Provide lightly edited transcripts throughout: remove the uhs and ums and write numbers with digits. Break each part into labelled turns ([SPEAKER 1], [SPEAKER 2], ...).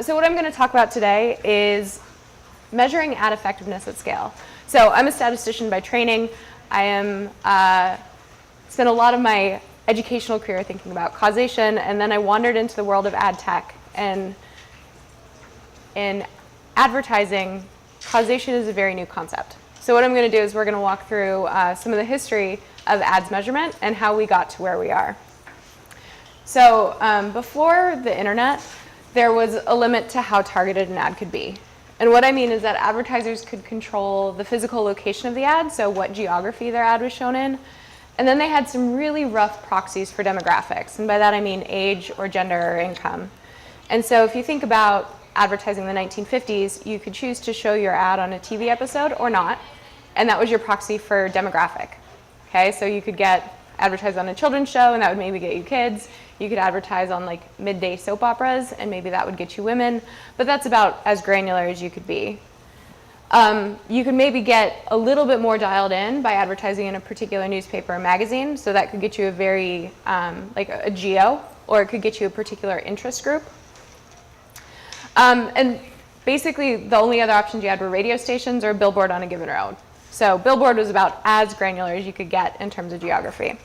[SPEAKER 1] So what I'm going to talk about today is measuring ad effectiveness at scale. So I'm a statistician by training. I am spent a lot of my educational career thinking about causation, and then I wandered into the world of ad tech. And in advertising, causation is a very new concept. So what I'm going to do is we're going to walk through some of the history of ads measurement and how we got to where we are. So before the internet, there was a limit to how targeted an ad could be. And what I mean is that advertisers could control the physical location of the ad, so what geography their ad was shown in. And then they had some really rough proxies for demographics. And by that I mean age or gender or income. And so if you think about advertising in the 1950s, you could choose to show your ad on a TV episode or not. And that was your proxy for demographic. Okay, so you could get advertised on a children's show, and that would maybe get you kids. You could advertise on like midday soap operas, and maybe that would get you women. But that's about as granular as you could be. You could maybe get a little bit more dialed in by advertising in a particular newspaper or magazine. So that could get you a very, like a geo, or it could get you a particular interest group. And basically, the only other options you had were radio stations or a billboard on a given road. So billboard was about as granular as you could get in terms of geography.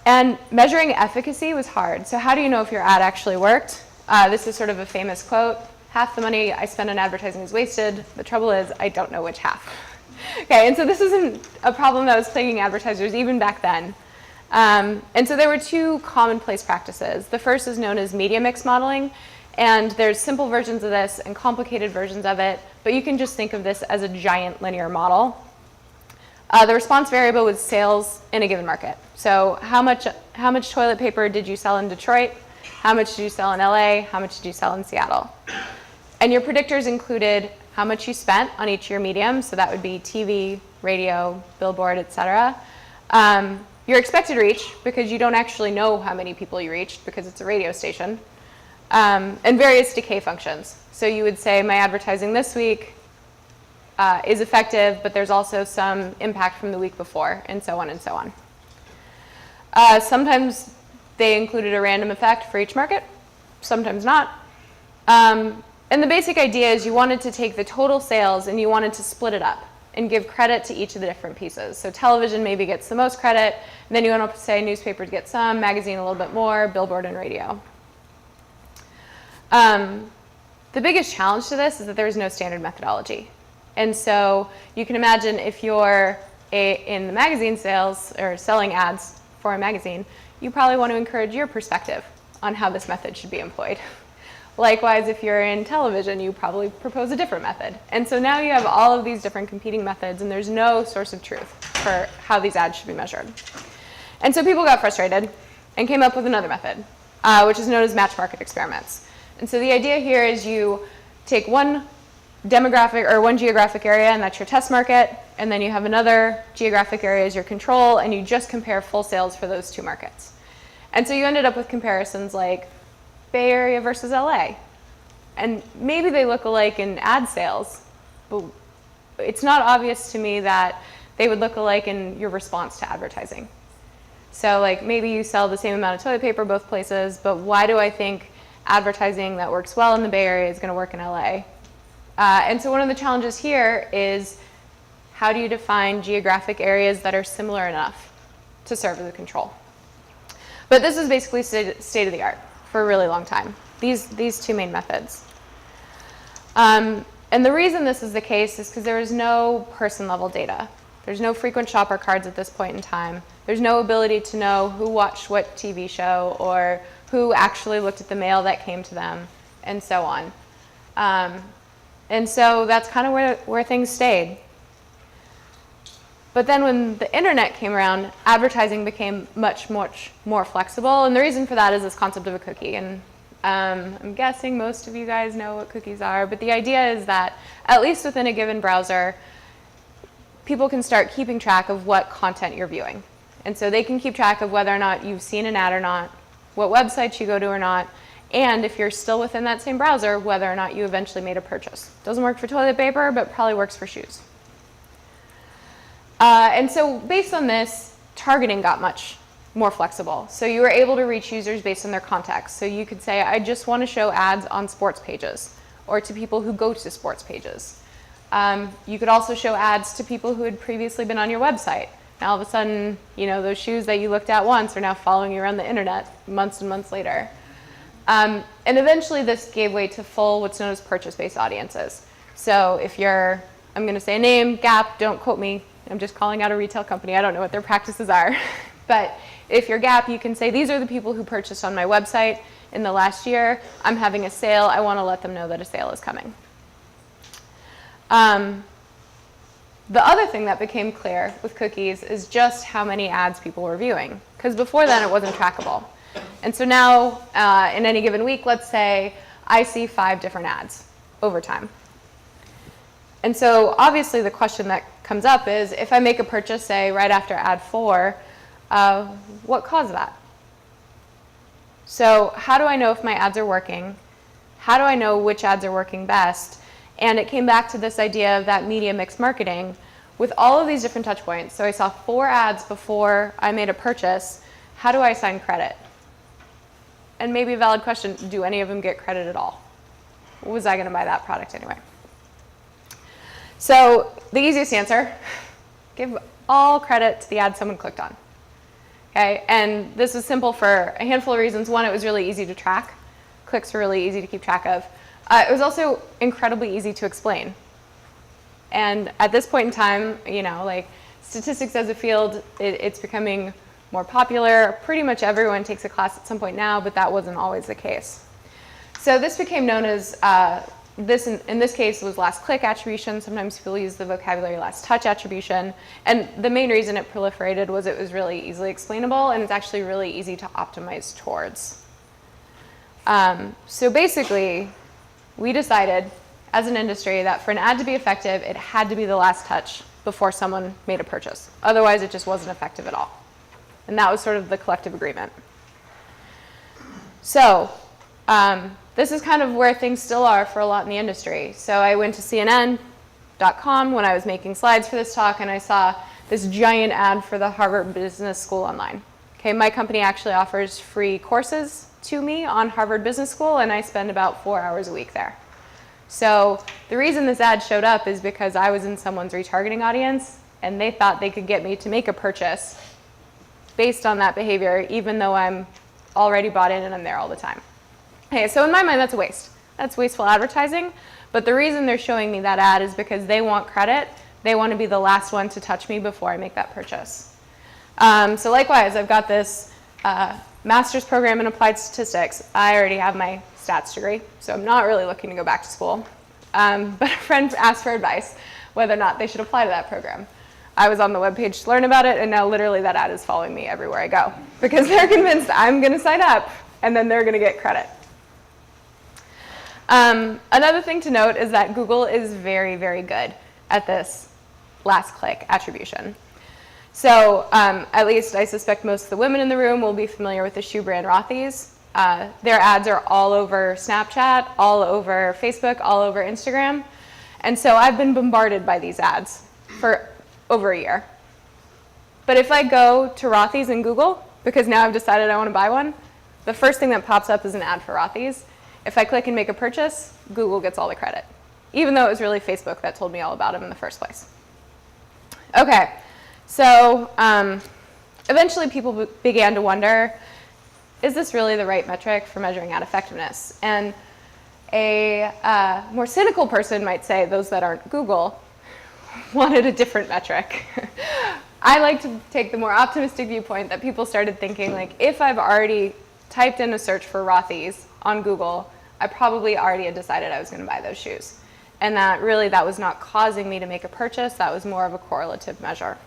[SPEAKER 1] And measuring efficacy was hard. So how do you know if your ad actually worked? This is sort of a famous quote. Half the money I spend on advertising is wasted. The trouble is, I don't know which half. Okay, and so this isn't a problem that was plaguing advertisers even back then. And so there were two commonplace practices. The first is known as media mix modeling. And there's simple versions of this and complicated versions of it, but you can just think of this as a giant linear model. The response variable was sales in a given market. So how much toilet paper did you sell in Detroit? How much did you sell in LA? How much did you sell in Seattle? And your predictors included how much you spent on each of your mediums, so that would be TV, radio, billboard, etc. Your expected reach, because you don't actually know how many people you reached because it's a radio station. And various decay functions. So you would say my advertising this week is effective, but there's also some impact from the week before, and so on and so on. Sometimes they included a random effect for each market, sometimes not. And the basic idea is you wanted to take the total sales and you wanted to split it up and give credit to each of the different pieces. So television maybe gets the most credit, and then you want to say newspapers get some, magazine a little bit more, billboard and radio. The biggest challenge to this is that there is no standard methodology. And so you can imagine if you're in the magazine sales or selling ads for a magazine, you probably want to encourage your perspective on how this method should be employed. Likewise, if you're in television, you probably propose a different method. And so now you have all of these different competing methods, and there's no source of truth for how these ads should be measured. And so people got frustrated and came up with another method, which is known as match market experiments. And so the idea here is you take one demographic or one geographic area, and that's your test market, and then you have another geographic area as your control, and you just compare full sales for those two markets. And so you ended up with comparisons like Bay Area versus LA. And maybe they look alike in ad sales, but it's not obvious to me that they would look alike in your response to advertising. So like maybe you sell the same amount of toilet paper both places, but why do I think advertising that works well in the Bay Area is going to work in LA? And so one of the challenges here is how do you define geographic areas that are similar enough to serve as a control? But this is basically state of the art for a really long time, these two main methods. And the reason this is the case is because there is no person level data. There's no frequent shopper cards at this point in time. There's no ability to know who watched what TV show or who actually looked at the mail that came to them, and so on. And so that's kind of where things stayed. But then when the internet came around, advertising became much, much more flexible. And the reason for that is this concept of a cookie. And I'm guessing most of you guys know what cookies are. But the idea is that, at least within a given browser, people can start keeping track of what content you're viewing. And so they can keep track of whether or not you've seen an ad or not, what websites you go to or not, and if you're still within that same browser, whether or not you eventually made a purchase. Doesn't work for toilet paper, but probably works for shoes. And so based on this, targeting got much more flexible. So you were able to reach users based on their context. So you could say, I just want to show ads on sports pages or to people who go to sports pages. You could also show ads to people who had previously been on your website. Now all of a sudden, you know, those shoes that you looked at once are now following you around the internet months and months later. And eventually this gave way to full what's known as purchase-based audiences. So if you're, I'm going to say a name, Gap, don't quote me. I'm just calling out a retail company. I don't know what their practices are. But if you're Gap, you can say, these are the people who purchased on my website in the last year. I'm having a sale. I want to let them know that a sale is coming. The other thing that became clear with cookies is just how many ads people were viewing. Because before then, it wasn't trackable. And so now, in any given week, let's say I see 5 different ads over time. And so obviously the question that comes up is, if I make a purchase, say, right after ad 4, what caused that? So how do I know if my ads are working? How do I know which ads are working best? And it came back to this idea of that media mix marketing with all of these different touch points. So I saw 4 ads before I made a purchase. How do I assign credit? And maybe a valid question, do any of them get credit at all? Was I going to buy that product anyway? So the easiest answer, give all credit to the ad someone clicked on. Okay? And this is simple for a handful of reasons. One, it was really easy to track. Clicks were really easy to keep track of. It was also incredibly easy to explain. And at this point in time, you know, like statistics as a field, it's becoming more popular. Pretty much everyone takes a class at some point now, but that wasn't always the case. So this became known as, in this case, was last click attribution. Sometimes people use the vocabulary last touch attribution. And the main reason it proliferated was it was really easily explainable, and it's actually really easy to optimize towards. So basically, we decided as an industry that for an ad to be effective, it had to be the last touch before someone made a purchase. Otherwise, it just wasn't effective at all. And that was sort of the collective agreement. So this is kind of where things still are for a lot in the industry. So I went to CNN.com when I was making slides for this talk, and I saw this giant ad for the Harvard Business School online. Okay, my company actually offers free courses to me on Harvard Business School, and I spend about 4 hours a week there. So the reason this ad showed up is because I was in someone's retargeting audience, and they thought they could get me to make a purchase based on that behavior, even though I'm already bought in and I'm there all the time. Okay, so in my mind, that's a waste. That's wasteful advertising. But the reason they're showing me that ad is because they want credit. They want to be the last one to touch me before I make that purchase. So likewise, I've got this master's program in applied statistics. I already have my stats degree, so I'm not really looking to go back to school. But a friend asked for advice whether or not they should apply to that program. I was on the webpage to learn about it, and now literally that ad is following me everywhere I go because they're convinced I'm going to sign up, and then they're going to get credit. Another thing to note is that Google is very, very good at this last click attribution. So at least I suspect most of the women in the room will be familiar with the shoe brand Rothy's. Their ads are all over Snapchat, all over Facebook, all over Instagram. And so I've been bombarded by these ads for over a year. But if I go to Rothy's in Google, because now I've decided I want to buy one, the first thing that pops up is an ad for Rothy's. If I click and make a purchase, Google gets all the credit, even though it was really Facebook that told me all about them in the first place. Okay, so eventually people began to wonder, is this really the right metric for measuring ad effectiveness? And a more cynical person might say, those that aren't Google, wanted a different metric. I like to take the more optimistic viewpoint that people started thinking, like, if I've already typed in a search for Rothy's on Google, I probably already had decided I was going to buy those shoes. And that really, that was not causing me to make a purchase. That was more of a correlative measure.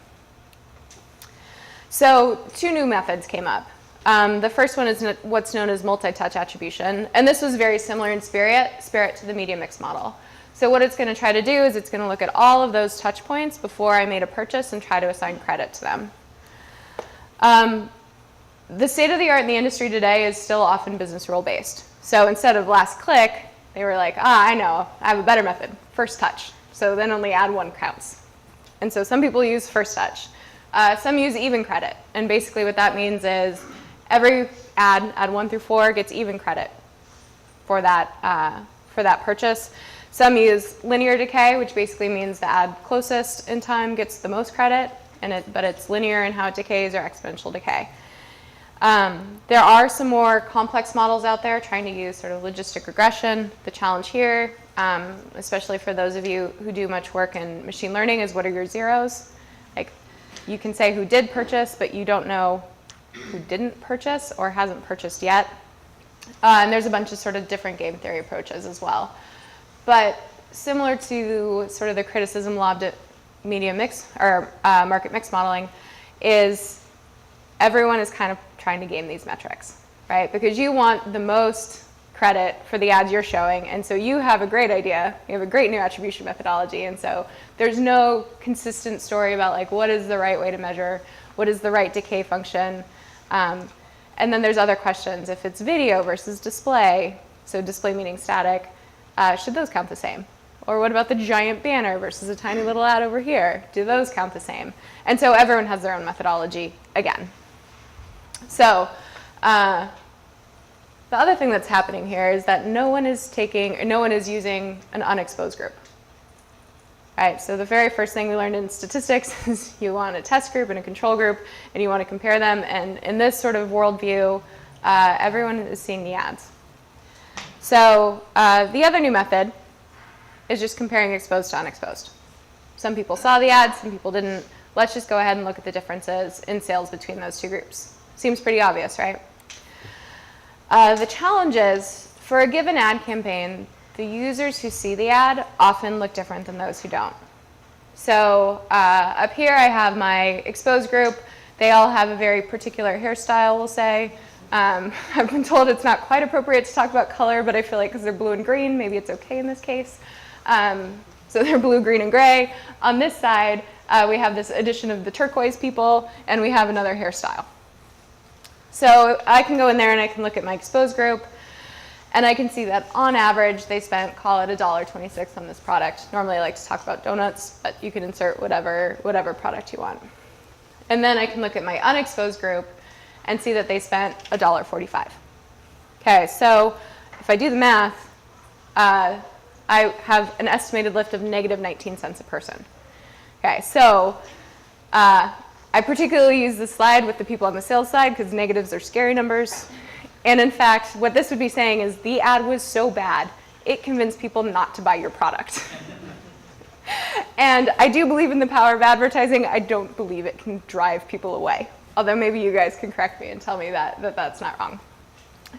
[SPEAKER 1] So 2 new methods came up. The first one is what's known as multi-touch attribution. And this was very similar in spirit to the media mix model. So what it's going to try to do is it's going to look at all of those touch points before I made a purchase and try to assign credit to them. The state of the art in the industry today is still often business rule based. So instead of last click, they were like, I know, I have a better method, first touch. So then only ad 1 counts. And so some people use first touch. Some use even credit, and basically what that means is every ad 1 through 4 gets even credit for that purchase. Some use linear decay, which basically means the ad closest in time gets the most credit, but it's linear in how it decays, or exponential decay. There are some more complex models out there trying to use sort of logistic regression. The challenge here, especially for those of you who do much work in machine learning, is what are your zeros? Like, you can say who did purchase, but you don't know who didn't purchase or hasn't purchased yet. And there's a bunch of sort of different game theory approaches as well. But similar to sort of the criticism lobbed at media mix or market mix modeling, is everyone is kind of trying to game these metrics, right? Because you want the most credit for the ads you're showing, and so you have a great idea, you have a great new attribution methodology, and so there's no consistent story about like what is the right way to measure, what is the right decay function, and then there's other questions. If it's video versus display, so display meaning static, should those count the same? Or what about the giant banner versus a tiny little ad over here? Do those count the same? And so everyone has their own methodology again. So the other thing that's happening here is that no one is using an unexposed group. Right, so the very first thing we learned in statistics is you want a test group and a control group, and you want to compare them. And in this sort of worldview, everyone is seeing the ads. So the other new method is just comparing exposed to unexposed. Some people saw the ads, some people didn't. Let's just go ahead and look at the differences in sales between those two groups. Seems pretty obvious, right? The challenge is, for a given ad campaign, the users who see the ad often look different than those who don't. So up here I have my exposed group. They all have a very particular hairstyle, we'll say. I've been told it's not quite appropriate to talk about color, but I feel like because they're blue and green, maybe it's okay in this case. So they're blue, green, and gray. On this side, we have this addition of the turquoise people, and we have another hairstyle. So I can go in there and I can look at my exposed group, and I can see that on average they spent, call it $1.26 on this product. Normally I like to talk about donuts, but you can insert whatever product you want. And then I can look at my unexposed group and see that they spent $1.45. Okay, so if I do the math, I have an estimated lift of negative 19 cents a person. Okay, so I particularly use this slide with the people on the sales side because negatives are scary numbers. And in fact, what this would be saying is the ad was so bad, it convinced people not to buy your product. And I do believe in the power of advertising. I don't believe it can drive people away. Although maybe you guys can correct me and tell me that that's not wrong.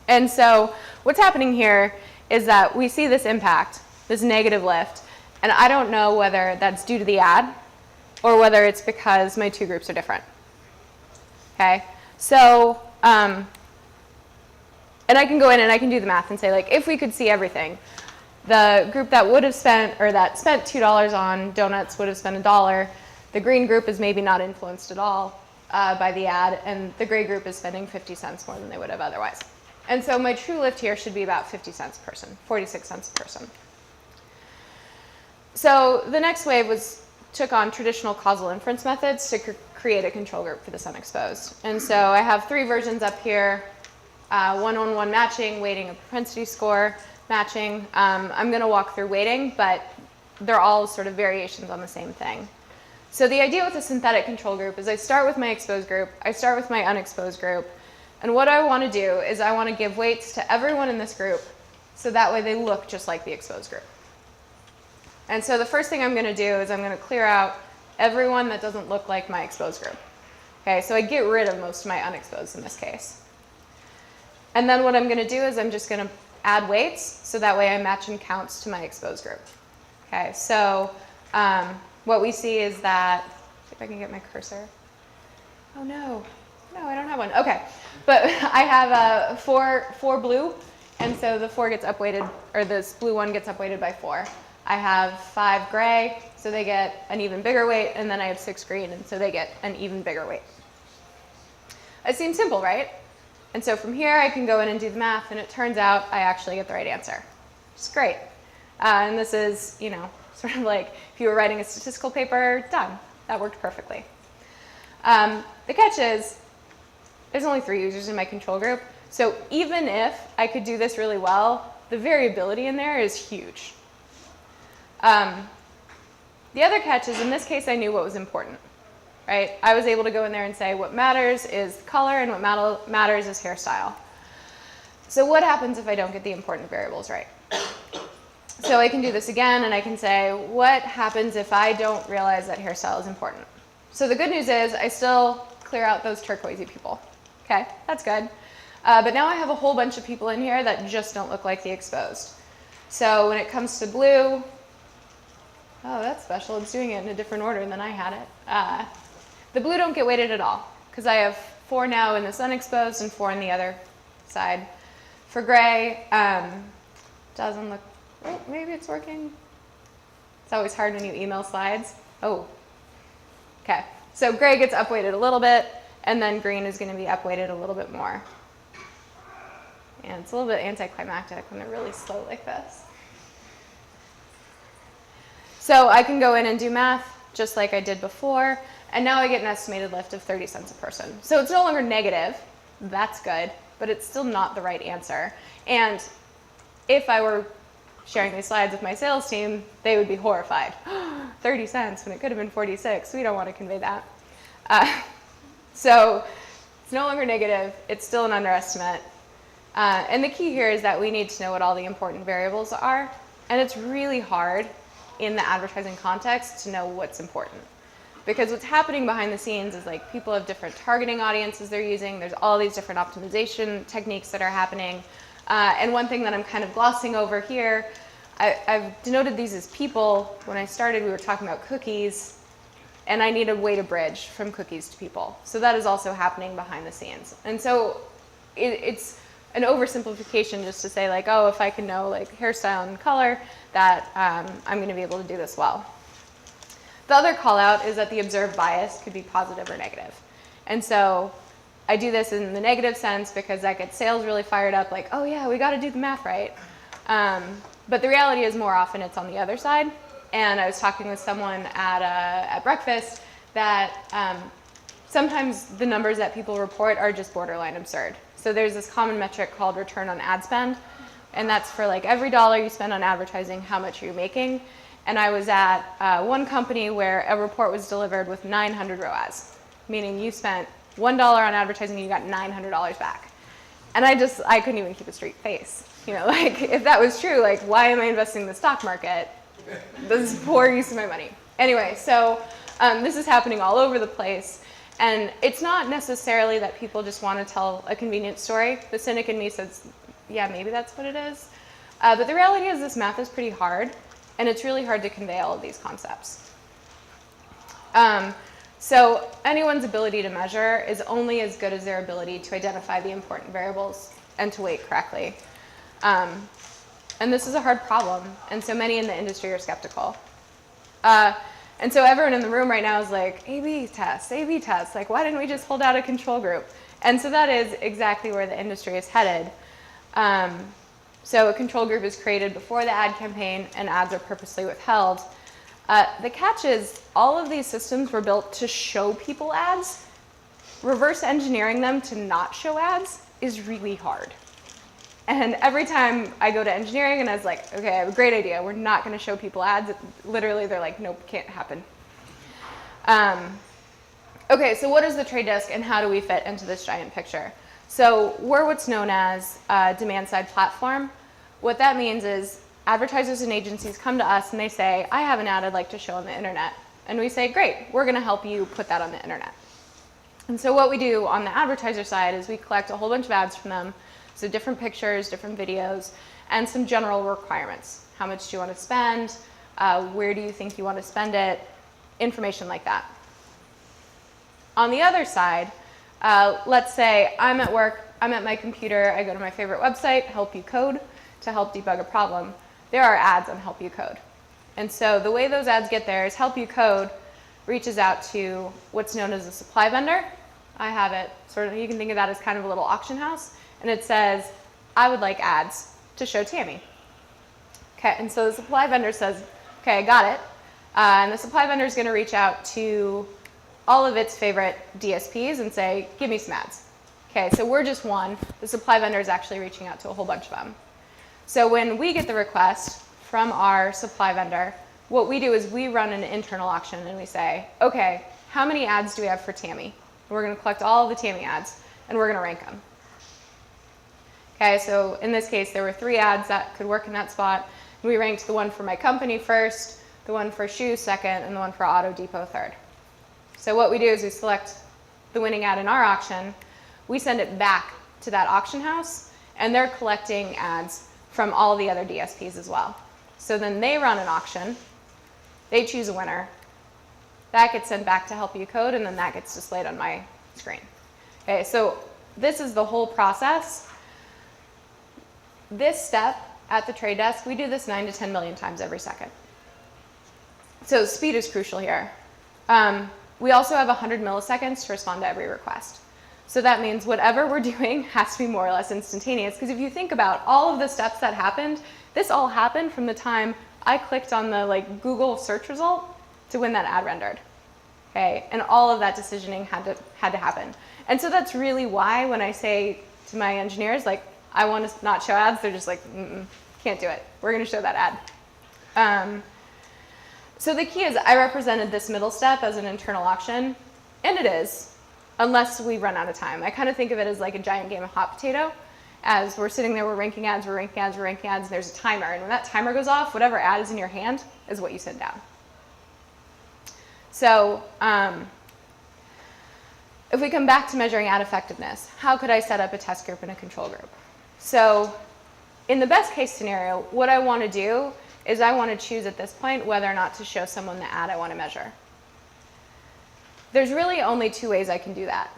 [SPEAKER 1] And so what's happening here is that we see this impact, this negative lift, and I don't know whether that's due to the ad or whether it's because my two groups are different. Okay, so, and I can go in and I can do the math and say, like, if we could see everything, the group that would have spent, or that spent $2 on donuts would have spent $1. The green group is maybe not influenced at all by the ad, and the gray group is spending 50 cents more than they would have otherwise. And so my true lift here should be about 50 cents a person, 46 cents a person. So the next wave took on traditional causal inference methods to create a control group for this unexposed. And so I have three versions up here, one-on-one matching, weighting, and propensity score matching. I'm going to walk through weighting, but they're all sort of variations on the same thing. So the idea with a synthetic control group is I start with my exposed group, I start with my unexposed group, and what I want to do is I want to give weights to everyone in this group so that way they look just like the exposed group. And so the first thing I'm going to do is I'm going to clear out everyone that doesn't look like my exposed group. Okay, so I get rid of most of my unexposed in this case. And then what I'm going to do is I'm just going to add weights so that way I match and counts to my exposed group. Okay, so what we see is that, see if I can get my cursor. Oh no, I don't have one. Okay, but I have four blue, and so the 4 gets upweighted, or this blue one gets upweighted by 4. I have 5 gray, so they get an even bigger weight, and then I have 6 green, and so they get an even bigger weight. It seems simple, right? And so from here, I can go in and do the math, and it turns out I actually get the right answer, which is great. And this is, sort of like if you were writing a statistical paper, done. That worked perfectly. The catch is there's only 3 users in my control group. So even if I could do this really well, the variability in there is huge. The other catch is, in this case, I knew what was important, right? I was able to go in there and say what matters is color and what matters is hairstyle. So what happens if I don't get the important variables right? So I can do this again, and I can say, what happens if I don't realize that hairstyle is important? So the good news is I still clear out those turquoisey people. Okay, that's good. But now I have a whole bunch of people in here that just don't look like the exposed. So when it comes to blue, oh, that's special. It's doing it in a different order than I had it. The blue don't get weighted at all, because I have 4 now in this unexposed and 4 in the other side. For gray, doesn't look, oh, maybe it's working. It's always hard when you email slides. Oh, okay. So gray gets upweighted a little bit, and then green is going to be upweighted a little bit more. And it's a little bit anticlimactic when they're really slow like this. So I can go in and do math just like I did before, and now I get an estimated lift of 30 cents a person. So it's no longer negative. That's good, but it's still not the right answer. And if I were sharing these slides with my sales team, they would be horrified. 30 cents when it could have been 46. We don't want to convey that. So it's no longer negative. It's still an underestimate. And the key here is that we need to know what all the important variables are. And it's really hard in the advertising context to know what's important. Because what's happening behind the scenes is like people have different targeting audiences they're using. There's all these different optimization techniques that are happening. And one thing that I'm kind of glossing over here, I've denoted these as people. When I started, we were talking about cookies, and I need a way to bridge from cookies to people. So that is also happening behind the scenes. And so it's an oversimplification just to say like, oh, if I can know like hairstyle and color, that I'm going to be able to do this well. The other call out is that the observed bias could be positive or negative. And so I do this in the negative sense because that gets sales really fired up, like, oh yeah, we got to do the math right. But the reality is more often it's on the other side. And I was talking with someone at breakfast that sometimes the numbers that people report are just borderline absurd. So there's this common metric called return on ad spend. And that's for like every dollar you spend on advertising, how much are you making? And I was at one company where a report was delivered with 900 ROAS, meaning you spent $1 on advertising and you got $900 back. And I couldn't even keep a straight face. You know, like if that was true, like why am I investing in the stock market? This is poor use of my money. Anyway, so this is happening all over the place. And it's not necessarily that people just want to tell a convenience story. The cynic in me says, yeah, maybe that's what it is. But the reality is this math is pretty hard, and it's really hard to convey all of these concepts. So anyone's ability to measure is only as good as their ability to identify the important variables and to weight correctly. And this is a hard problem, and so many in the industry are skeptical. And so everyone in the room right now is like, A/B tests, A/B tests. Like, why didn't we just hold out a control group? And so that is exactly where the industry is headed. So a control group is created before the ad campaign, and ads are purposely withheld. The catch is all of these systems were built to show people ads. Reverse engineering them to not show ads is really hard. And every time I go to engineering and I was like, okay, I have a great idea. We're not going to show people ads. Literally, they're like, nope, can't happen. Okay, so what is the trade desk and how do we fit into this giant picture? So we're what's known as a demand-side platform. What that means is advertisers and agencies come to us and they say, I have an ad I'd like to show on the internet. And we say, great, we're going to help you put that on the internet. And so what we do on the advertiser side is we collect a whole bunch of ads from them. So different pictures, different videos, and some general requirements. How much do you want to spend? Where do you think you want to spend it? Information like that. On the other side, let's say I'm at work, I'm at my computer, I go to my favorite website, Help You Code, to help debug a problem. There are ads on Help You Code. And so the way those ads get there is Help You Code reaches out to what's known as a supply vendor. I have it sort of, you can think of that as kind of a little auction house. And it says, I would like ads to show Tammy. Okay, and so the supply vendor says, okay, I got it. And the supply vendor is going to reach out to all of its favorite DSPs and say, give me some ads. Okay, so we're just one. The supply vendor is actually reaching out to a whole bunch of them. So when we get the request from our supply vendor, what we do is we run an internal auction and we say, okay, how many ads do we have for Tammy? We're going to collect all of the Tammy ads and we're going to rank them. Okay, so in this case, there were 3 ads that could work in that spot. We ranked the one for my company first, the one for shoes second, and the one for Auto Depot third. So what we do is we select the winning ad in our auction, we send it back to that auction house, and they're collecting ads from all the other DSPs as well. So then they run an auction, they choose a winner, that gets sent back to Help You Code, and then that gets displayed on my screen. Okay, so this is the whole process. This step at the trade desk, we do this 9 to 10 million times every second. So speed is crucial here. We also have 100 milliseconds to respond to every request. So that means whatever we're doing has to be more or less instantaneous, because if you think about all of the steps that happened, this all happened from the time I clicked on the Google search result to when that ad rendered. Okay, and all of that decisioning had to happen. And so that's really why when I say to my engineers, I want to not show ads, they're just like, can't do it. We're going to show that ad. So the key is I represented this middle step as an internal auction, and it is, unless we run out of time. I kind of think of it as like a giant game of hot potato. As we're sitting there, we're ranking ads, and there's a timer. And when that timer goes off, whatever ad is in your hand is what you send down. So if we come back to measuring ad effectiveness, how could I set up a test group and a control group? So in the best case scenario, what I want to do is I want to choose at this point whether or not to show someone the ad I want to measure. There's really only 2 ways I can do that.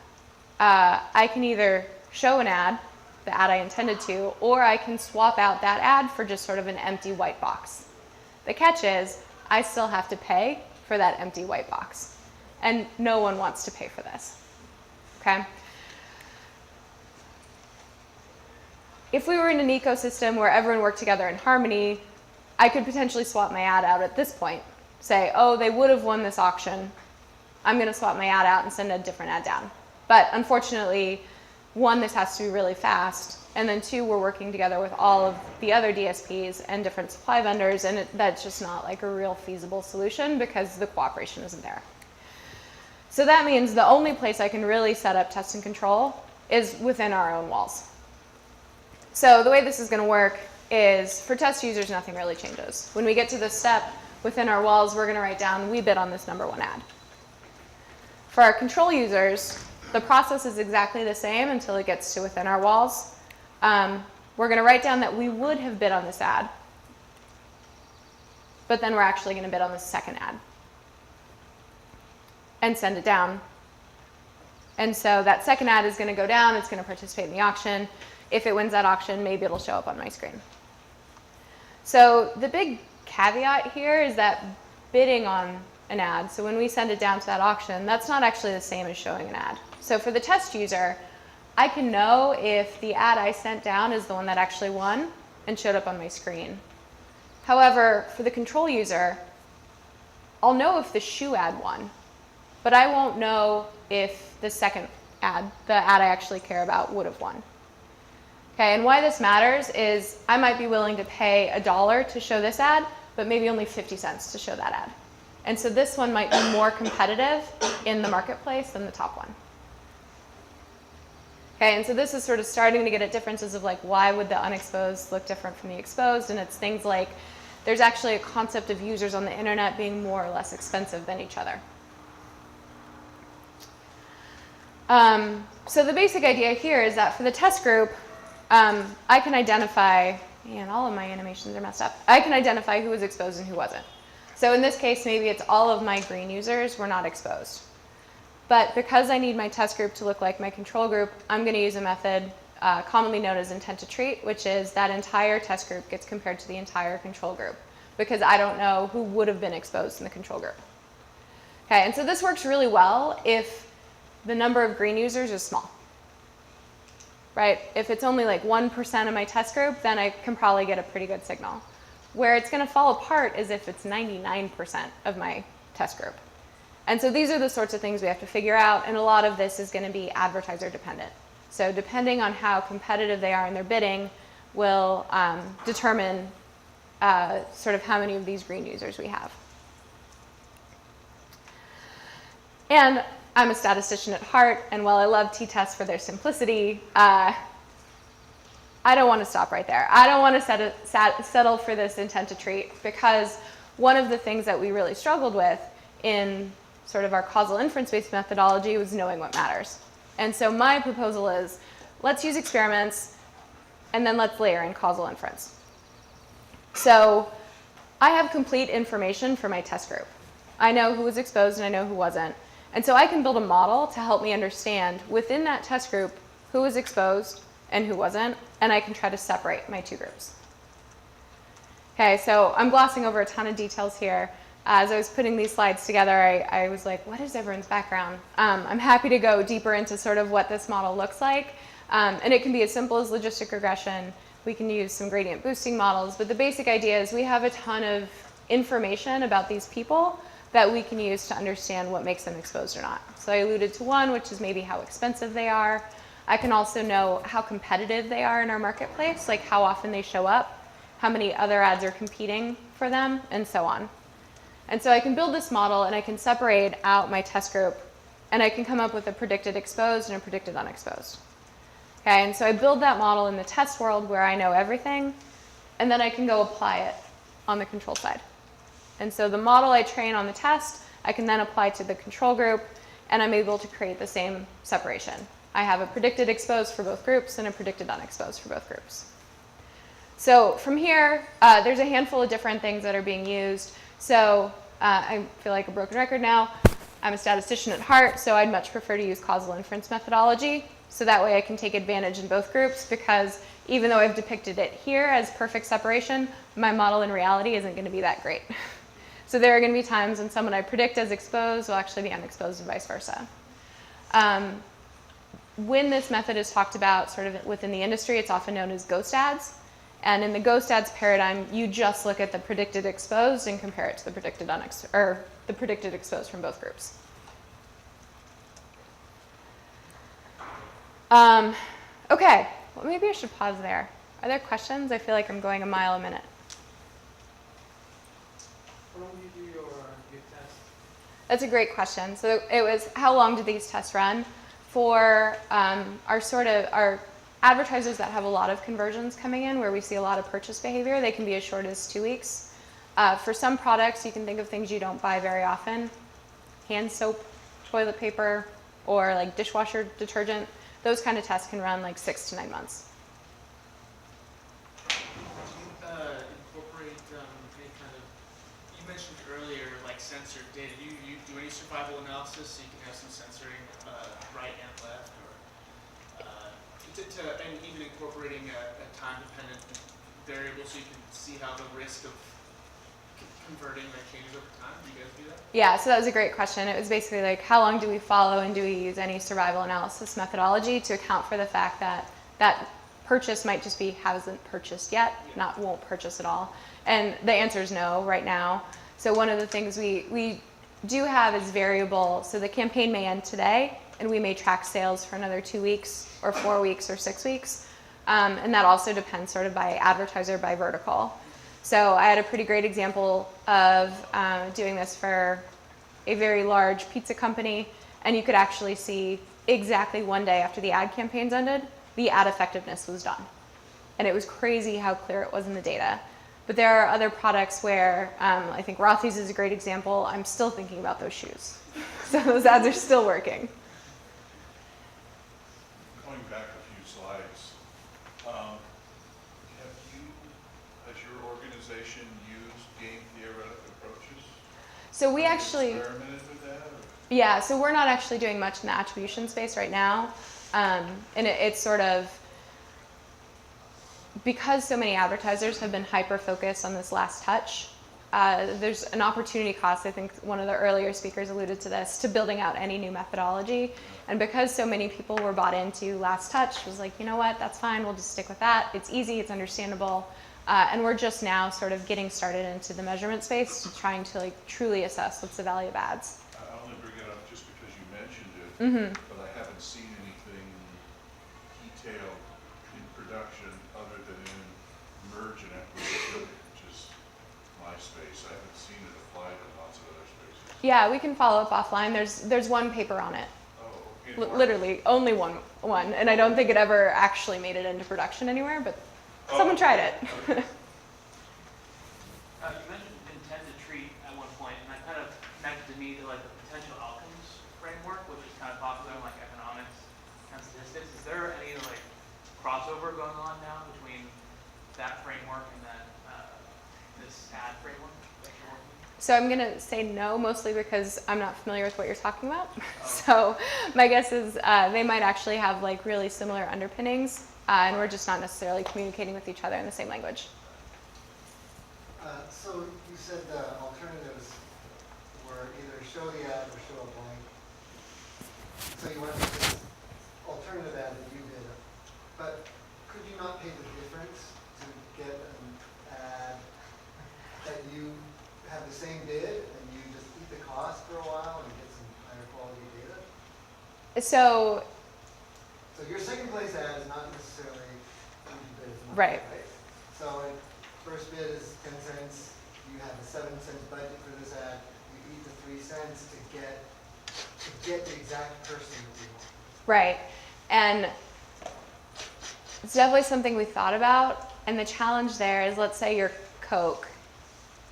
[SPEAKER 1] I can either show an ad, the ad I intended to, or I can swap out that ad for just sort of an empty white box. The catch is I still have to pay for that empty white box, and no one wants to pay for this. Okay? If we were in an ecosystem where everyone worked together in harmony, I could potentially swap my ad out at this point. Say, oh, they would have won this auction. I'm going to swap my ad out and send a different ad down. But unfortunately, 1, this has to be really fast, and then 2, we're working together with all of the other DSPs and different supply vendors, and that's just not like a real feasible solution because the cooperation isn't there. So that means the only place I can really set up test and control is within our own walls. So the way this is going to work is for test users, nothing really changes. When we get to this step within our walls, we're going to write down, we bid on this number 1 ad. For our control users, the process is exactly the same until it gets to within our walls. We're going to write down that we would have bid on this ad, but then we're actually going to bid on the second ad and send it down. And so that second ad is going to go down. It's going to participate in the auction. If it wins that auction, maybe it'll show up on my screen. So the big caveat here is that bidding on an ad, so when we send it down to that auction, that's not actually the same as showing an ad. So for the test user, I can know if the ad I sent down is the one that actually won and showed up on my screen. However, for the control user, I'll know if the shoe ad won, but I won't know if the second ad, the ad I actually care about, would have won. Okay, and why this matters is I might be willing to pay $1 to show this ad, but maybe only 50 cents to show that ad. And so this one might be more competitive in the marketplace than the top one. Okay, and so this is sort of starting to get at differences of why would the unexposed look different from the exposed, and it's things like there's actually a concept of users on the internet being more or less expensive than each other. So the basic idea here is that for the test group, I can identify, man, all of my animations are messed up. I can identify who was exposed and who wasn't. So in this case, maybe it's all of my green users were not exposed. But because I need my test group to look like my control group, I'm going to use a method commonly known as intent to treat, which is that entire test group gets compared to the entire control group because I don't know who would have been exposed in the control group. Okay, and so this works really well if the number of green users is small. Right? If it's only 1% of my test group, then I can probably get a pretty good signal. Where it's going to fall apart is if it's 99% of my test group. And so these are the sorts of things we have to figure out, and a lot of this is going to be advertiser dependent. So depending on how competitive they are in their bidding will determine sort of how many of these green users we have. And I'm a statistician at heart, and while I love t-tests for their simplicity, I don't want to stop right there. I don't want to settle for this intent to treat, because one of the things that we really struggled with in sort of our causal inference-based methodology was knowing what matters. And so my proposal is, let's use experiments, and then let's layer in causal inference. So I have complete information for my test group. I know who was exposed and I know who wasn't. And so I can build a model to help me understand within that test group who was exposed and who wasn't, and I can try to separate my two groups. Okay, so I'm glossing over a ton of details here. As I was putting these slides together, I was like, what is everyone's background? I'm happy to go deeper into sort of what this model looks like. And it can be as simple as logistic regression. We can use some gradient boosting models. But the basic idea is we have a ton of information about these people that we can use to understand what makes them exposed or not. So I alluded to one, which is maybe how expensive they are. I can also know how competitive they are in our marketplace, like how often they show up, how many other ads are competing for them, and so on. And so I can build this model, and I can separate out my test group, and I can come up with a predicted exposed and a predicted unexposed. Okay, and so I build that model in the test world where I know everything, and then I can go apply it on the control side. And so the model I train on the test, I can then apply to the control group, and I'm able to create the same separation. I have a predicted exposed for both groups and a predicted unexposed for both groups. So from here, there's a handful of different things that are being used. So I feel like a broken record now. I'm a statistician at heart, so I'd much prefer to use causal inference methodology. So that way I can take advantage in both groups, because even though I've depicted it here as perfect separation, my model in reality isn't going to be that great. So there are going to be times when someone I predict as exposed will actually be unexposed and vice versa. When this method is talked about sort of within the industry, it's often known as ghost ads. And in the ghost ads paradigm, you just look at the predicted exposed and compare it to the predicted exposed from both groups. Okay, well, maybe I should pause there. Are there questions? I feel like I'm going a mile a minute.
[SPEAKER 2] How long do you do your test?
[SPEAKER 1] That's a great question. So it was, how long do these tests run? For our advertisers that have a lot of conversions coming in, where we see a lot of purchase behavior, they can be as short as 2 weeks. For some products, you can think of things you don't buy very often. Hand soap, toilet paper, or like dishwasher detergent. Those kind of tests can run like 6 to 9 months.
[SPEAKER 2] Do you incorporate any kind of, you mentioned earlier, like censored data. Do you do any survival analysis so you can have some censoring right and left, or and even incorporating a time-dependent variable so you can see how the risk of converting that changes over time? Do you guys do that?
[SPEAKER 1] Yeah, so that was a great question. It was basically like, how long do we follow, and do we use any survival analysis methodology to account for the fact that that purchase might just be hasn't purchased yet, not won't purchase at all? And the answer is no right now. So one of the things we do have is variable. So the campaign may end today, and we may track sales for another 2 weeks or 4 weeks or 6 weeks. And that also depends sort of by advertiser, by vertical. So I had a pretty great example of doing this for a very large pizza company, and you could actually see exactly 1 day after the ad campaigns ended, the ad effectiveness was done. And it was crazy how clear it was in the data. But there are other products where, I think Rothy's is a great example. I'm still thinking about those shoes. So those ads are still working.
[SPEAKER 3] Going back a few slides, has your organization used game theoretic approaches?
[SPEAKER 1] So we actually
[SPEAKER 3] experimented with that? Or?
[SPEAKER 1] Yeah, so we're not actually doing much in the attribution space right now. And it's sort of, because so many advertisers have been hyper-focused on this last touch, there's an opportunity cost. I think one of the earlier speakers alluded to this, to building out any new methodology. And because so many people were bought into last touch, was like, you know what, that's fine, we'll just stick with that. It's easy, it's understandable. And we're just now sort of getting started into the measurement space, to trying to like truly assess what's the value of ads.
[SPEAKER 3] I only but I haven't seen anything detailed in production other than in merge and acquisition, which is my space. I haven't seen it applied in lots of other spaces.
[SPEAKER 1] Yeah, we can follow up offline. There's one paper on it.
[SPEAKER 3] Oh, okay.
[SPEAKER 1] Literally, only one. And I don't think it ever actually made it into production anywhere, but someone tried it.
[SPEAKER 3] Okay.
[SPEAKER 2] You mentioned intent to treat at one point, and that kind of connected to me to like the potential outcomes framework, which is kind of popular in like economics and statistics. Is there any like crossover going on now between that framework and then this ad framework that you're working with?
[SPEAKER 1] So I'm going to say no, mostly because I'm not familiar with what you're talking about. So my guess is they might actually have like really similar underpinnings, and we're just not necessarily communicating with each other in the same language.
[SPEAKER 4] So you said the alternatives were either show the ad or show a blank. So you went with this alternative ad that you did. But could you not pay the difference to get an ad that you have the same bid and you just eat the cost for a while and get some higher quality data?
[SPEAKER 1] So
[SPEAKER 4] your second place ad is not necessarily who you bid as much,
[SPEAKER 1] Right.
[SPEAKER 4] So first bid is 10 cents. You have a 7 cents budget for this ad. You eat the 3 cents to get the exact person that you want.
[SPEAKER 1] right. And it's definitely something we thought about. And the challenge there is, let's say you're Coke.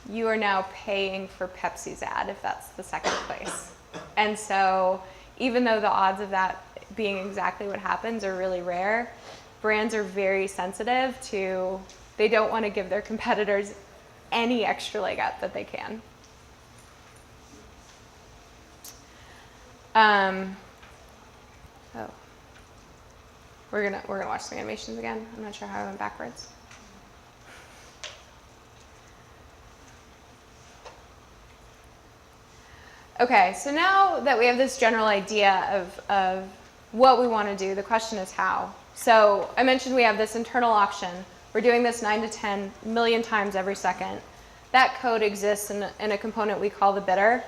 [SPEAKER 1] You are now paying for Pepsi's ad if that's the second place. And so even though the odds of that being exactly what happens are really rare, brands are very sensitive to, they don't want to give their competitors any extra leg up that they can. We're gonna watch some animations again. I'm not sure how I went backwards. Okay, so now that we have this general idea of what we want to do, the question is how. So I mentioned we have this internal auction. We're doing this 9 to 10 million times every second. That code exists in a component we call the bidder.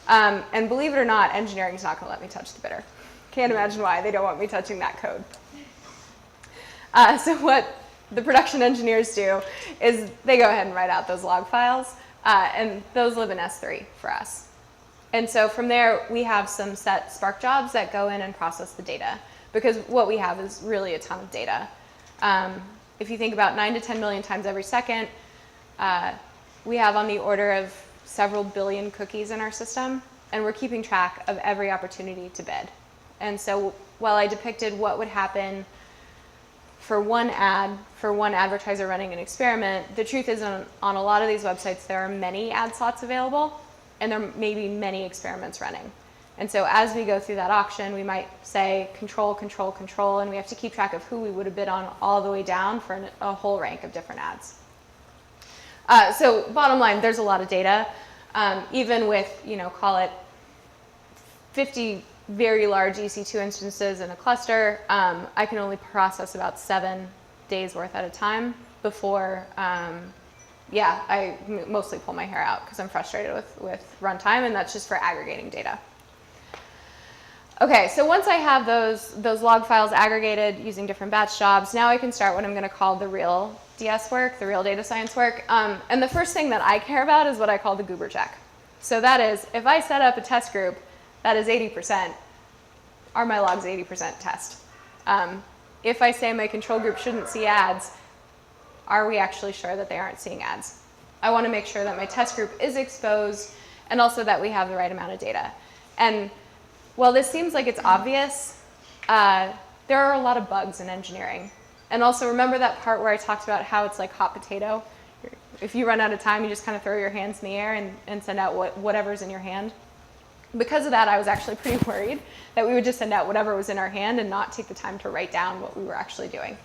[SPEAKER 1] And believe it or not, engineering is not going to let me touch the bidder. Can't imagine why. They don't want me touching that code. So what the production engineers do is they go ahead and write out those log files, and those live in S3 for us. And so from there, we have some set Spark jobs that go in and process the data, because what we have is really a ton of data. If you think about 9 to 10 million times every second, we have on the order of several billion cookies in our system, and we're keeping track of every opportunity to bid. And so while I depicted what would happen for one ad, for one advertiser running an experiment, the truth is on a lot of these websites, there are many ad slots available, and there may be many experiments running. And so as we go through that auction, we might say control, control, control, and we have to keep track of who we would have bid on all the way down for a whole rank of different ads. So bottom line, there's a lot of data. Even with, call it 50 very large EC2 instances in a cluster, I can only process about 7 days worth at a time before, I mostly pull my hair out because I'm frustrated with runtime, and that's just for aggregating data. Okay, so once I have those log files aggregated using different batch jobs, now I can start what I'm going to call the real DS work, the real data science work. And the first thing that I care about is what I call the goober check. So that is, if I set up a test group that is 80%, are my logs 80% test? If I say my control group shouldn't see ads, are we actually sure that they aren't seeing ads? I want to make sure that my test group is exposed and also that we have the right amount of data. And while this seems like it's obvious, there are a lot of bugs in engineering. And also remember that part where I talked about how it's like hot potato? If you run out of time, you just kind of throw your hands in the air and send out whatever's in your hand. Because of that, I was actually pretty worried that we would just send out whatever was in our hand and not take the time to write down what we were actually doing.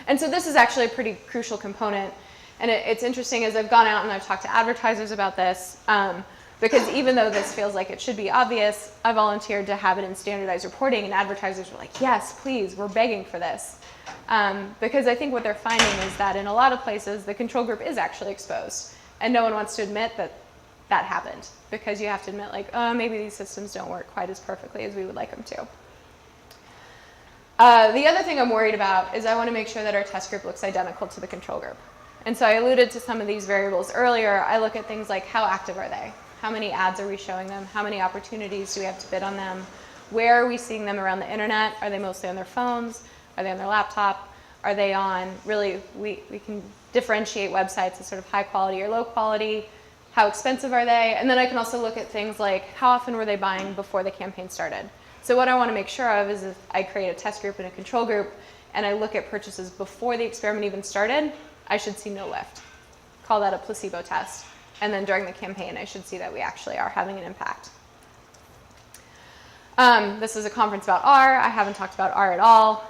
[SPEAKER 1] And so this is actually a pretty crucial component. And it's interesting as I've gone out and I've talked to advertisers about this, because even though this feels like it should be obvious, I volunteered to have it in standardized reporting, and advertisers were like, yes, please, we're begging for this. Because I think what they're finding is that in a lot of places, the control group is actually exposed. And no one wants to admit that that happened, because you have to admit, like, oh, maybe these systems don't work quite as perfectly as we would like them to. The other thing I'm worried about is I want to make sure that our test group looks identical to the control group. And so I alluded to some of these variables earlier. I look at things like, how active are they? How many ads are we showing them? How many opportunities do we have to bid on them? Where are we seeing them around the internet? Are they mostly on their phones? Are they on their laptop? Are they on, really, we can differentiate websites as sort of high quality or low quality. How expensive are they? And then I can also look at things like, how often were they buying before the campaign started? So what I want to make sure of is if I create a test group and a control group, and I look at purchases before the experiment even started, I should see no lift. Call that a placebo test. And then during the campaign, I should see that we actually are having an impact. This is a conference about R. I haven't talked about R at all.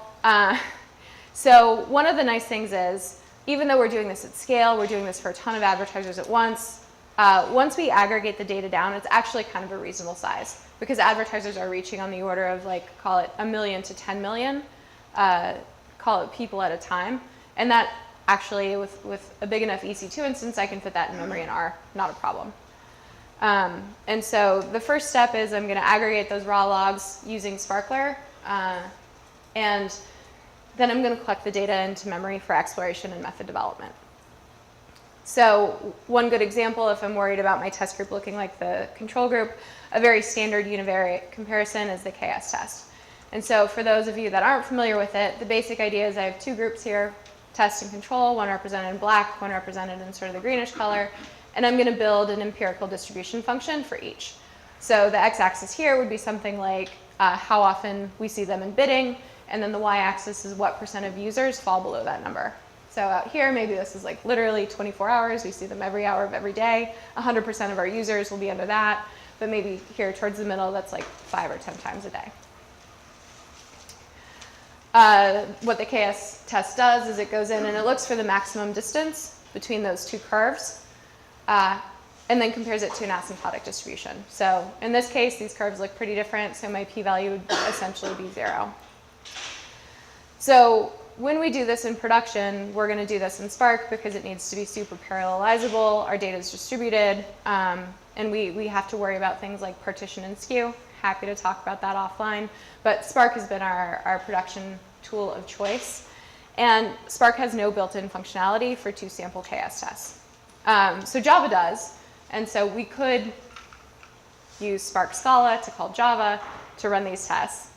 [SPEAKER 1] So one of the nice things is, even though we're doing this at scale, we're doing this for a ton of advertisers at once, once we aggregate the data down, it's actually kind of a reasonable size, because advertisers are reaching on the order of, like, call it 1 million to 10 million, call it people at a time. And that actually, with a big enough EC2 instance, I can fit that in memory in R, not a problem. And so the first step is I'm going to aggregate those raw logs using Sparkler, and then I'm going to collect the data into memory for exploration and method development. So one good example, if I'm worried about my test group looking like the control group, a very standard univariate comparison is the KS test. And so for those of you that aren't familiar with it, the basic idea is I have two groups here, test and control, one represented in black, one represented in sort of the greenish color, and I'm going to build an empirical distribution function for each. So the x-axis here would be something like how often we see them in bidding, and then the y-axis is what % of users fall below that number. So out here, maybe this is like literally 24 hours. We see them every hour of every day. 100% of our users will be under that. But maybe here towards the middle, that's like 5 or 10 times a day. What the KS test does is it goes in and it looks for the maximum distance between those two curves, and then compares it to an asymptotic distribution. So in this case, these curves look pretty different, so my p-value would essentially be 0. So when we do this in production, we're going to do this in Spark because it needs to be super parallelizable. Our data is distributed, and we have to worry about things like partition and skew. Happy to talk about that offline. But Spark has been our production tool of choice. And Spark has no built-in functionality for 2-sample KS tests. So Java does. And so we could use Spark Scala to call Java to run these tests.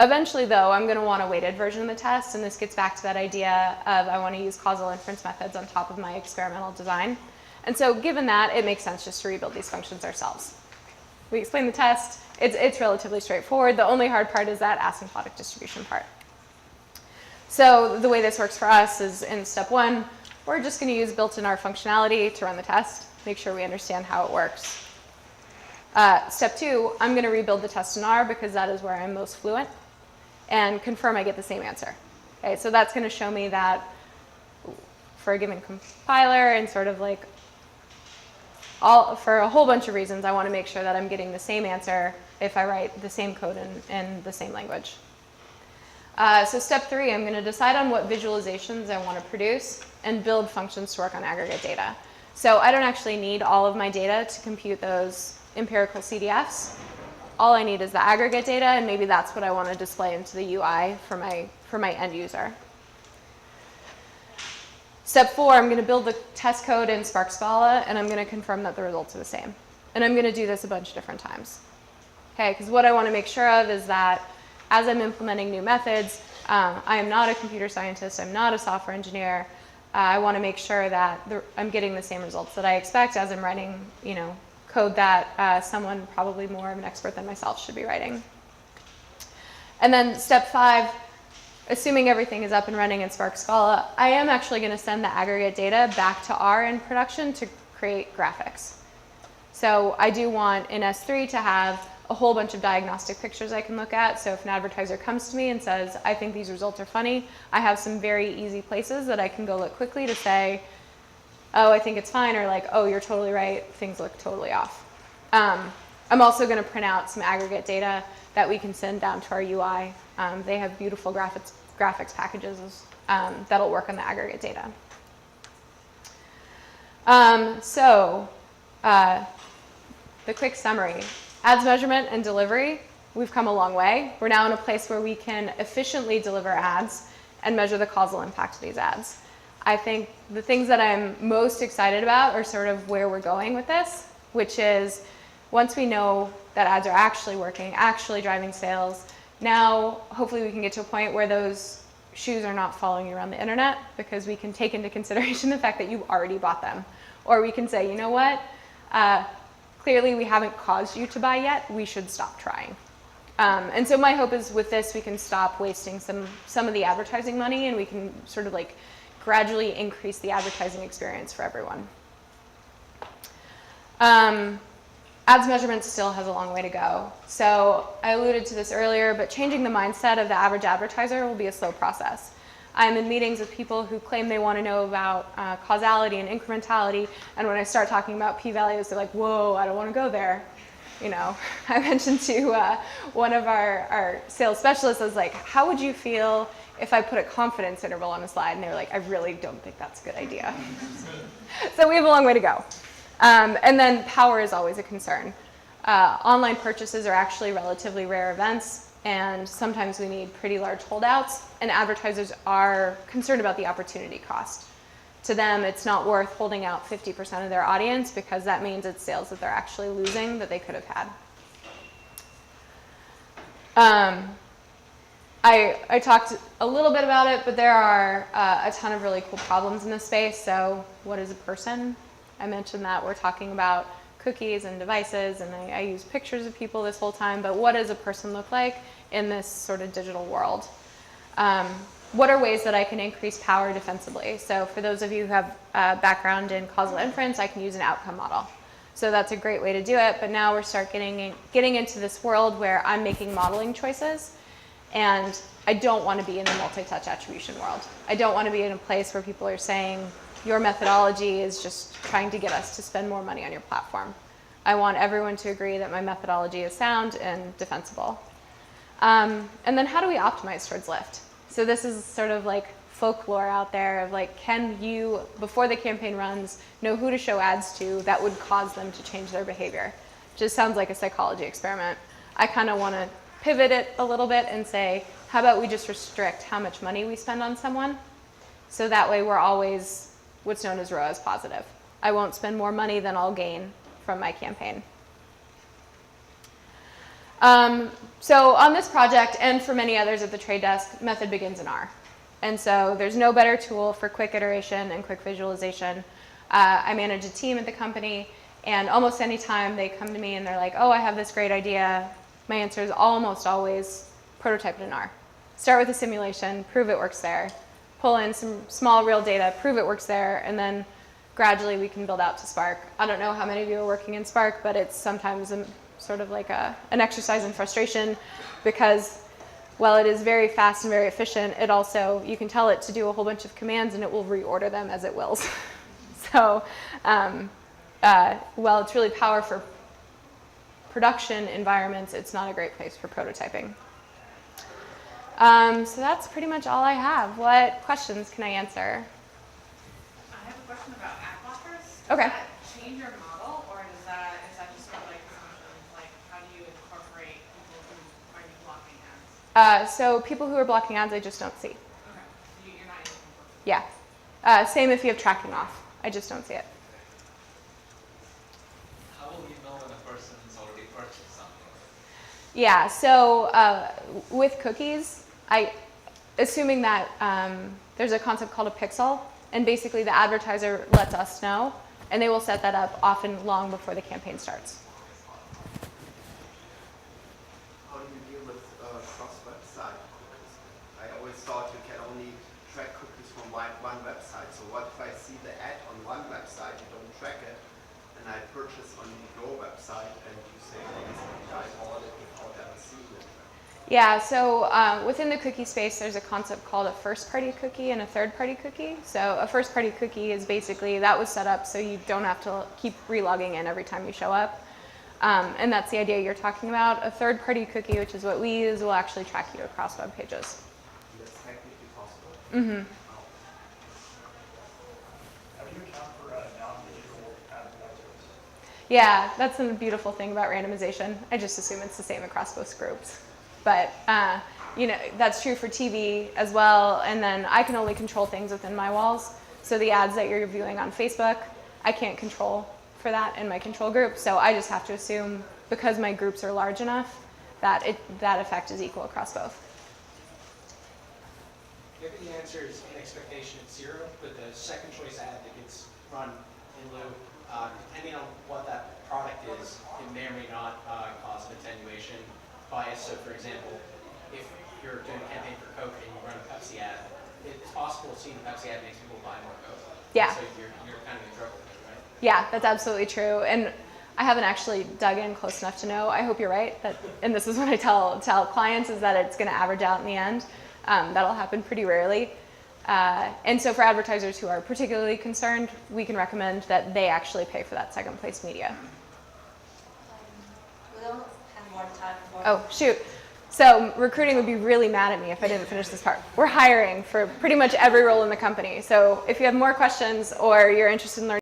[SPEAKER 1] Eventually, though, I'm going to want a weighted version of the test, and this gets back to that idea of I want to use causal inference methods on top of my experimental design. And so given that, it makes sense just to rebuild these functions ourselves. We explain the test. It's relatively straightforward. The only hard part is that asymptotic distribution part. So the way this works for us is in step 1, we're just going to use built-in R functionality to run the test, make sure we understand how it works. Step 2, I'm going to rebuild the test in R because that is where I'm most fluent, and confirm I get the same answer. Okay, so that's going to show me that for a given compiler and sort of like for a whole bunch of reasons, I want to make sure that I'm getting the same answer if I write the same code in the same language. So step 3, I'm going to decide on what visualizations I want to produce and build functions to work on aggregate data. So I don't actually need all of my data to compute those empirical CDFs. All I need is the aggregate data, and maybe that's what I want to display into the UI for my end user. Step 4, I'm going to build the test code in Spark Scala, and I'm going to confirm that the results are the same. And I'm going to do this a bunch of different times. Okay, because what I want to make sure of is that as I'm implementing new methods, I am not a computer scientist, I'm not a software engineer. I want to make sure that I'm getting the same results that I expect as I'm writing, code that someone probably more of an expert than myself should be writing. And then step 5, assuming everything is up and running in Spark Scala, I am actually going to send the aggregate data back to R in production to create graphics. So I do want in S3 to have a whole bunch of diagnostic pictures I can look at. So if an advertiser comes to me and says, I think these results are funny, I have some very easy places that I can go look quickly to say, oh, I think it's fine, or like, oh, you're totally right, things look totally off. I'm also going to print out some aggregate data that we can send down to our UI. They have beautiful graphics packages that'll work on the aggregate data. The quick summary. Ads measurement and delivery, we've come a long way. We're now in a place where we can efficiently deliver ads and measure the causal impact of these ads. I think the things that I'm most excited about are sort of where we're going with this, which is once we know that ads are actually working, actually driving sales, now hopefully we can get to a point where those shoes are not following you around the internet because we can take into consideration the fact that you've already bought them. Or we can say, you know what, clearly we haven't caused you to buy yet, we should stop trying. And so my hope is with this we can stop wasting some of the advertising money and we can sort of like gradually increase the advertising experience for everyone. Ads measurement still has a long way to go. So I alluded to this earlier, but changing the mindset of the average advertiser will be a slow process. I'm in meetings with people who claim they want to know about causality and incrementality, and when I start talking about p-values, they're like, whoa, I don't want to go there. You know, I mentioned to one of our sales specialists, I was like, how would you feel if I put a confidence interval on a slide? And they were like, I really don't think that's a good idea. So we have a long way to go. And then power is always a concern. Online purchases are actually relatively rare events, and sometimes we need pretty large holdouts, and advertisers are concerned about the opportunity cost. To them, it's not worth holding out 50% of their audience because that means it's sales that they're actually losing that they could have had. I talked a little bit about it, but there are a ton of really cool problems in this space. So what is a person? I mentioned that we're talking about cookies and devices, and I use pictures of people this whole time, but what does a person look like in this sort of digital world? What are ways that I can increase power defensively? So for those of you who have a background in causal inference, I can use an outcome model. So that's a great way to do it, but now we're getting into this world where I'm making modeling choices, and I don't want to be in the multi-touch attribution world. I don't want to be in a place where people are saying, your methodology is just trying to get us to spend more money on your platform. I want everyone to agree that my methodology is sound and defensible. And then how do we optimize towards lift? So this is sort of like folklore out there of like, can you, before the campaign runs, know who to show ads to that would cause them to change their behavior? Just sounds like a psychology experiment. I kind of want to pivot it a little bit and say, how about we just restrict how much money we spend on someone? So that way we're always what's known as ROAS positive. I won't spend more money than I'll gain from my campaign. So on this project, and for many others at the trade desk, method begins in R. And so there's no better tool for quick iteration and quick visualization. I manage a team at the company, and almost any time they come to me and they're like, oh, I have this great idea, my answer is almost always prototype it in R. Start with a simulation, prove it works there. Pull in some small real data, prove it works there, and then gradually we can build out to Spark. I don't know how many of you are working in Spark, but it's sometimes sort of like an exercise in frustration because while it is very fast and very efficient, it also, you can tell it to do a whole bunch of commands and it will reorder them as it wills. So while it's really powerful for production environments, it's not a great place for prototyping. So that's pretty much all I have. What questions can I answer?
[SPEAKER 5] I have a question about ad blockers.
[SPEAKER 1] Okay.
[SPEAKER 5] Does that change your model, or is that just sort of like assumptions? Like, how do you incorporate people who are blocking ads?
[SPEAKER 1] So people who are blocking ads, I just don't see.
[SPEAKER 5] Okay. So you're not able to incorporate.
[SPEAKER 1] Yeah. Same if you have tracking off. I just don't see it.
[SPEAKER 6] How will you know when a person's already purchased something?
[SPEAKER 1] Yeah. So with cookies, assuming that there's a concept called a pixel, and basically the advertiser lets us know, and they will set that up often long before the campaign starts.
[SPEAKER 7] How do you deal with cross-website cookies? I always thought you can only track cookies from one website. So what if I see the ad on one website, you don't track it, and I purchase on your website, and you say, I bought it without ever seeing it?
[SPEAKER 1] Yeah, so within the cookie space, there's a concept called a first-party cookie and a third-party cookie. So a first-party cookie is basically, that was set up so you don't have to keep relogging in every time you show up. And that's the idea you're talking about. A third-party cookie, which is what we use, will actually track you across web pages.
[SPEAKER 7] That's technically possible.
[SPEAKER 1] Mm-hmm.
[SPEAKER 8] How do you account for non-digital
[SPEAKER 1] Yeah, that's a beautiful thing about randomization. I just assume it's the same across both groups. But you know, that's true for TV as well. And then I can only control things within my walls. So the ads that you're viewing on Facebook, I can't control for that in my control group. So I just have to assume, because my groups are large enough, that that effect is equal across both.
[SPEAKER 8] Maybe the answer is in expectation it's 0, but the second choice ad that gets run in lieu, depending on what that product is, it may or may not cause an attenuation bias. So for example, if you're doing a campaign for Coke and you run a Pepsi ad, it's possible seeing the Pepsi ad makes people buy more Coke.
[SPEAKER 1] Yeah.
[SPEAKER 8] So you're kind of in trouble with it, right?
[SPEAKER 1] Yeah, that's absolutely true. And I haven't actually dug in close enough to know. I hope you're right. And this is what I tell clients, is that it's going to average out in the end. That'll happen pretty rarely. And so for advertisers who are particularly concerned, we can recommend that they actually pay for that second place media.
[SPEAKER 9] We don't have more time for...
[SPEAKER 1] Oh, shoot. So recruiting would be really mad at me if I didn't finish this part. We're hiring for pretty much every role in the company. So if you have more questions or you're interested in learning